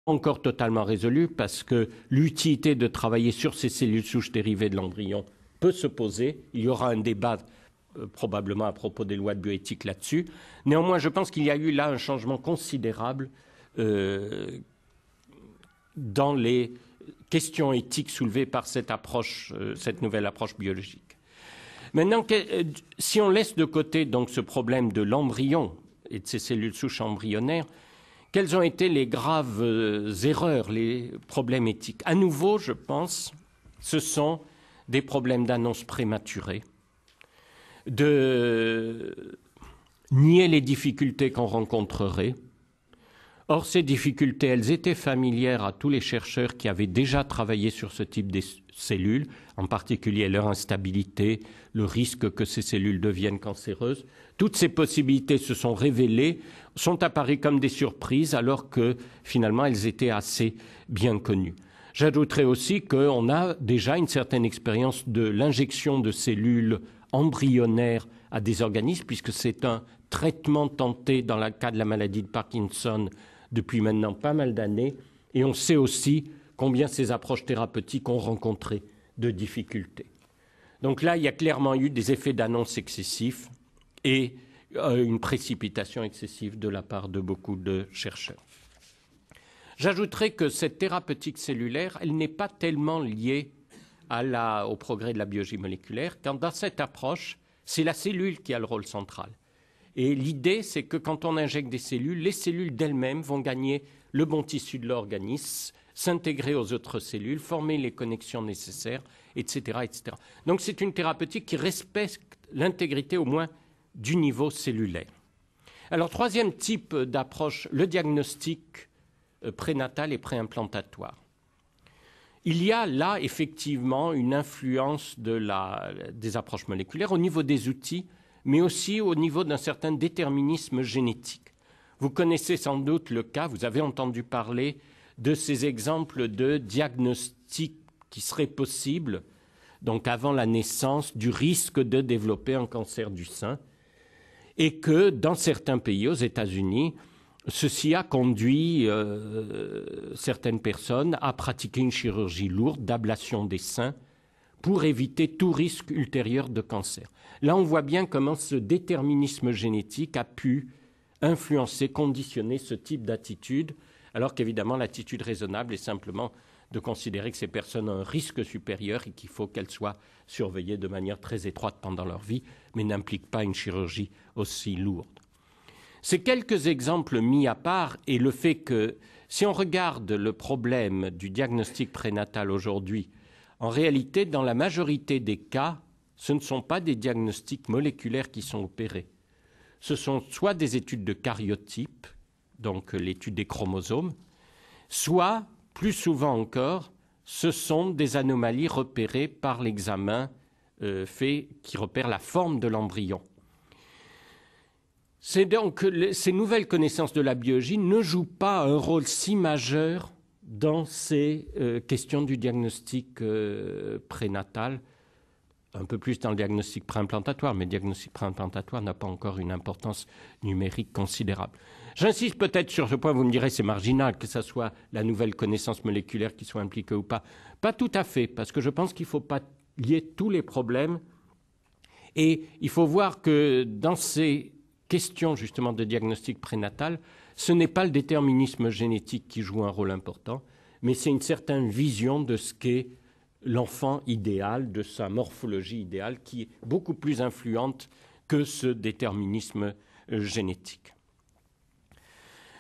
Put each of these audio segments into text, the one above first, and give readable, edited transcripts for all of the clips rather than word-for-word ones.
encore totalement résolu parce que l'utilité de travailler sur ces cellules souches dérivées de l'embryon peut se poser. Il y aura un débat probablement à propos des lois de bioéthique là-dessus. Néanmoins, je pense qu'il y a eu là un changement considérable dans les questions éthiques soulevées par cette approche, cette nouvelle approche biologique. Maintenant, si on laisse de côté donc ce problème de l'embryon et de ces cellules souches embryonnaires, quelles ont été les graves erreurs, les problèmes éthiques? À nouveau, je pense, ce sont des problèmes d'annonce prématurée, de nier les difficultés qu'on rencontrerait. Or, ces difficultés, elles étaient familières à tous les chercheurs qui avaient déjà travaillé sur ce type de cellules, en particulier leur instabilité, le risque que ces cellules deviennent cancéreuses. Toutes ces possibilités se sont révélées, sont apparues comme des surprises, alors que finalement elles étaient assez bien connues. J'ajouterai aussi qu'on a déjà une certaine expérience de l'injection de cellules embryonnaires à des organismes, puisque c'est un traitement tenté dans le cas de la maladie de Parkinson depuis maintenant pas mal d'années, et on sait aussi combien ces approches thérapeutiques ont rencontré de difficultés. Donc là, il y a clairement eu des effets d'annonce excessifs et une précipitation excessive de la part de beaucoup de chercheurs. J'ajouterai que cette thérapeutique cellulaire, elle n'est pas tellement liée au progrès de la biologie moléculaire, quand dans cette approche, c'est la cellule qui a le rôle central. Et l'idée, c'est que quand on injecte des cellules, les cellules d'elles-mêmes vont gagner le bon tissu de l'organisme, s'intégrer aux autres cellules, former les connexions nécessaires, etc., etc. Donc c'est une thérapeutique qui respecte l'intégrité au moins du niveau cellulaire. Alors, troisième type d'approche, le diagnostic prénatal et préimplantatoire. Il y a là effectivement une influence des approches moléculaires au niveau des outils, mais aussi au niveau d'un certain déterminisme génétique. Vous connaissez sans doute le cas, vous avez entendu parler de ces exemples de diagnostic qui seraient possibles, donc avant la naissance, du risque de développer un cancer du sein, et que dans certains pays, aux États-Unis, ceci a conduit certaines personnes à pratiquer une chirurgie lourde d'ablation des seins pour éviter tout risque ultérieur de cancer. Là, on voit bien comment ce déterminisme génétique a pu influencer, conditionner ce type d'attitude, alors qu'évidemment, l'attitude raisonnable est simplement de considérer que ces personnes ont un risque supérieur et qu'il faut qu'elles soient surveillées de manière très étroite pendant leur vie, mais n'implique pas une chirurgie aussi lourde. Ces quelques exemples mis à part et le fait que, si on regarde le problème du diagnostic prénatal aujourd'hui, en réalité, dans la majorité des cas, ce ne sont pas des diagnostics moléculaires qui sont opérés. Ce sont soit des études de karyotype, donc l'étude des chromosomes, soit, plus souvent encore, ce sont des anomalies repérées par l'examen qui repère la forme de l'embryon. C'est donc ces nouvelles connaissances de la biologie ne jouent pas un rôle si majeur dans ces questions du diagnostic prénatal, un peu plus dans le diagnostic préimplantatoire, mais le diagnostic préimplantatoire n'a pas encore une importance numérique considérable. J'insiste peut-être sur ce point, vous me direz c'est marginal que ce soit la nouvelle connaissance moléculaire qui soit impliquée ou pas. Pas tout à fait, parce que je pense qu'il ne faut pas lier tous les problèmes et il faut voir que dans ces questions justement de diagnostic prénatal, ce n'est pas le déterminisme génétique qui joue un rôle important, mais c'est une certaine vision de ce qu'est l'enfant idéal, de sa morphologie idéale, qui est beaucoup plus influente que ce déterminisme génétique.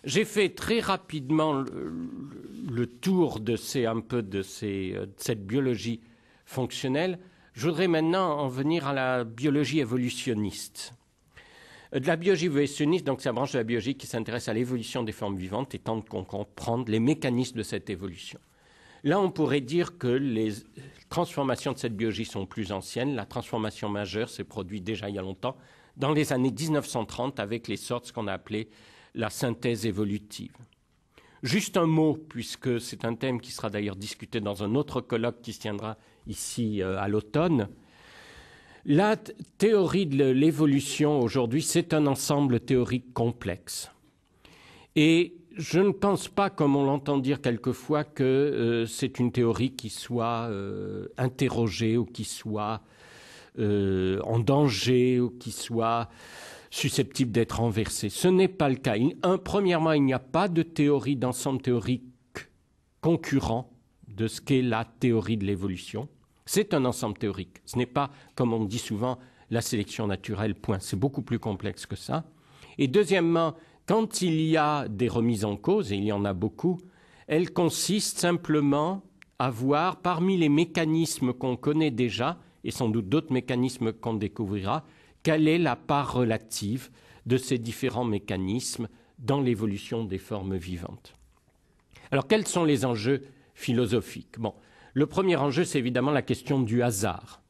J'ai fait très rapidement le tour de cette biologie fonctionnelle. Je voudrais maintenant en venir à la biologie évolutionniste. De la biologie évolutionniste, donc c'est la branche de la biologie qui s'intéresse à l'évolution des formes vivantes et tente de comprendre les mécanismes de cette évolution. Là, on pourrait dire que les transformations de cette biologie sont plus anciennes. La transformation majeure s'est produite déjà il y a longtemps, dans les années 1930, avec l'essor de ce qu'on a appelé la synthèse évolutive. Juste un mot, puisque c'est un thème qui sera d'ailleurs discuté dans un autre colloque qui se tiendra ici à l'automne. La théorie de l'évolution aujourd'hui, c'est un ensemble théorique complexe. Et je ne pense pas, comme on l'entend dire quelquefois, que c'est une théorie qui soit interrogée ou qui soit en danger ou qui soit susceptible d'être renversée. Ce n'est pas le cas. Premièrement, il n'y a pas de théorie d'ensemble théorique concurrent de ce qu'est la théorie de l'évolution. C'est un ensemble théorique. Ce n'est pas, comme on dit souvent, la sélection naturelle, point. C'est beaucoup plus complexe que ça. Et deuxièmement, quand il y a des remises en cause, et il y en a beaucoup, elles consistent simplement à voir, parmi les mécanismes qu'on connaît déjà, et sans doute d'autres mécanismes qu'on découvrira, quelle est la part relative de ces différents mécanismes dans l'évolution des formes vivantes. Alors, quels sont les enjeux philosophiques? Bon, le premier enjeu, c'est évidemment la question du hasard.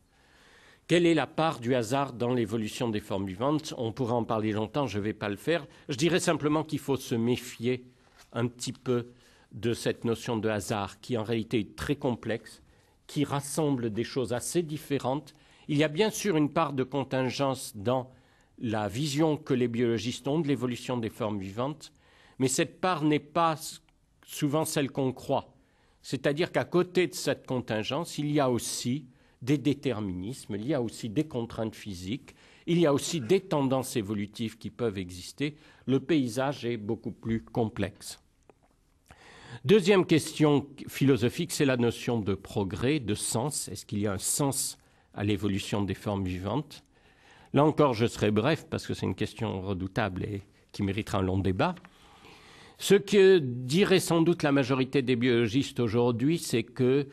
Quelle est la part du hasard dans l'évolution des formes vivantes? On pourrait en parler longtemps, je ne vais pas le faire. Je dirais simplement qu'il faut se méfier un petit peu de cette notion de hasard, qui en réalité est très complexe, qui rassemble des choses assez différentes. Il y a bien sûr une part de contingence dans la vision que les biologistes ont de l'évolution des formes vivantes, mais cette part n'est pas souvent celle qu'on croit. C'est-à-dire qu'à côté de cette contingence, il y a aussi des déterminismes, il y a aussi des contraintes physiques, il y a aussi des tendances évolutives qui peuvent exister. Le paysage est beaucoup plus complexe. Deuxième question philosophique, c'est la notion de progrès, de sens. Est-ce qu'il y a un sens à l'évolution des formes vivantes? Là encore, je serai bref parce que c'est une question redoutable et qui méritera un long débat. Ce que dirait sans doute la majorité des biologistes aujourd'hui, c'est qu'il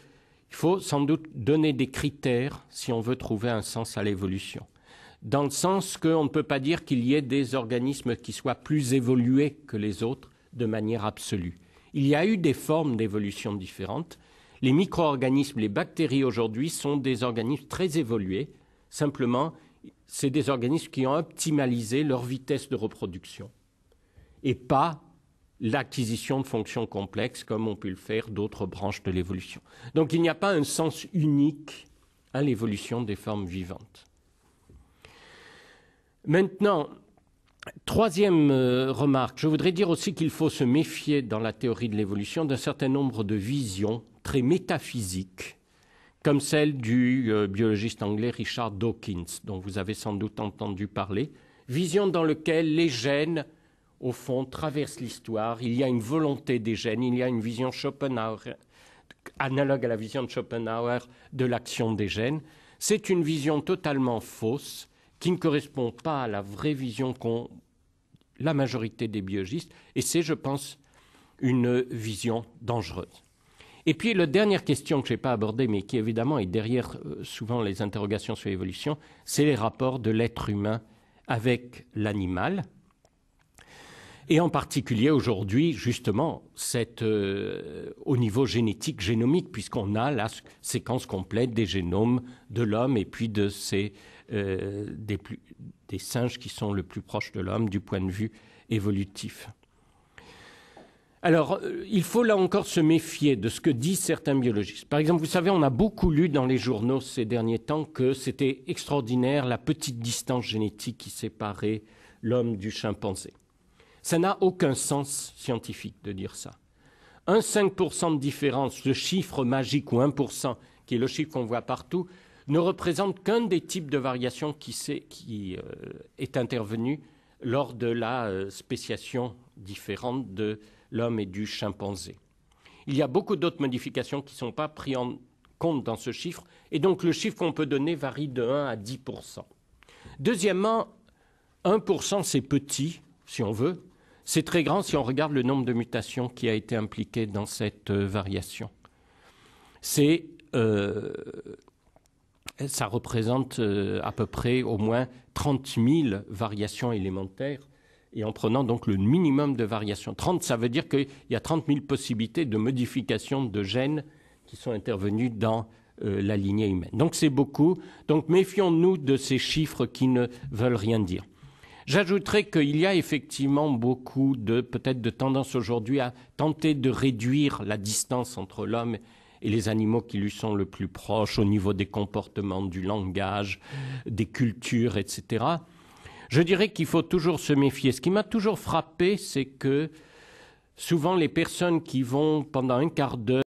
faut sans doute donner des critères si on veut trouver un sens à l'évolution. Dans le sens qu'on ne peut pas dire qu'il y ait des organismes qui soient plus évolués que les autres de manière absolue. Il y a eu des formes d'évolution différentes. Les micro-organismes, les bactéries aujourd'hui sont des organismes très évolués. Simplement, c'est des organismes qui ont optimalisé leur vitesse de reproduction et pas l'acquisition de fonctions complexes comme ont pu le faire d'autres branches de l'évolution. Donc il n'y a pas un sens unique à l'évolution des formes vivantes. Maintenant, troisième remarque, je voudrais dire aussi qu'il faut se méfier dans la théorie de l'évolution d'un certain nombre de visions très métaphysiques, comme celle du biologiste anglais Richard Dawkins, dont vous avez sans doute entendu parler, vision dans laquelle les gènes, au fond, traversent l'histoire. Il y a une volonté des gènes, il y a une vision Schopenhauer, analogue à la vision de Schopenhauer de l'action des gènes. C'est une vision totalement fausse, qui ne correspond pas à la vraie vision qu'ont la majorité des biologistes, et c'est, je pense, une vision dangereuse. Et puis, la dernière question que je n'ai pas abordée, mais qui évidemment est derrière souvent les interrogations sur l'évolution, c'est les rapports de l'être humain avec l'animal. Et en particulier aujourd'hui, justement, au niveau génétique, génomique, puisqu'on a la séquence complète des génomes de l'homme et puis de des singes qui sont le plus proches de l'homme du point de vue évolutif. Alors, il faut là encore se méfier de ce que disent certains biologistes. Par exemple, vous savez, on a beaucoup lu dans les journaux ces derniers temps que c'était extraordinaire la petite distance génétique qui séparait l'homme du chimpanzé. Ça n'a aucun sens scientifique de dire ça. 5% de différence, ce chiffre magique ou 1%, qui est le chiffre qu'on voit partout, ne représente qu'un des types de variations qui est intervenu lors de la spéciation différente de l'homme et du chimpanzé. Il y a beaucoup d'autres modifications qui ne sont pas prises en compte dans ce chiffre, et donc le chiffre qu'on peut donner varie de 1 à 10%. Deuxièmement, 1% c'est petit, si on veut. C'est très grand si on regarde le nombre de mutations qui a été impliqué dans cette variation. Ça représente à peu près au moins 30 000 variations élémentaires, et en prenant donc le minimum de variations. 30, ça veut dire qu'il y a 30 000 possibilités de modification de gènes qui sont intervenues dans la lignée humaine. Donc c'est beaucoup. Donc méfions-nous de ces chiffres qui ne veulent rien dire. J'ajouterais qu'il y a effectivement beaucoup peut-être de tendance aujourd'hui à tenter de réduire la distance entre l'homme et les animaux qui lui sont le plus proches au niveau des comportements, du langage, des cultures, etc. Je dirais qu'il faut toujours se méfier. Ce qui m'a toujours frappé, c'est que Souvent, les personnes qui vont pendant un quart d'heure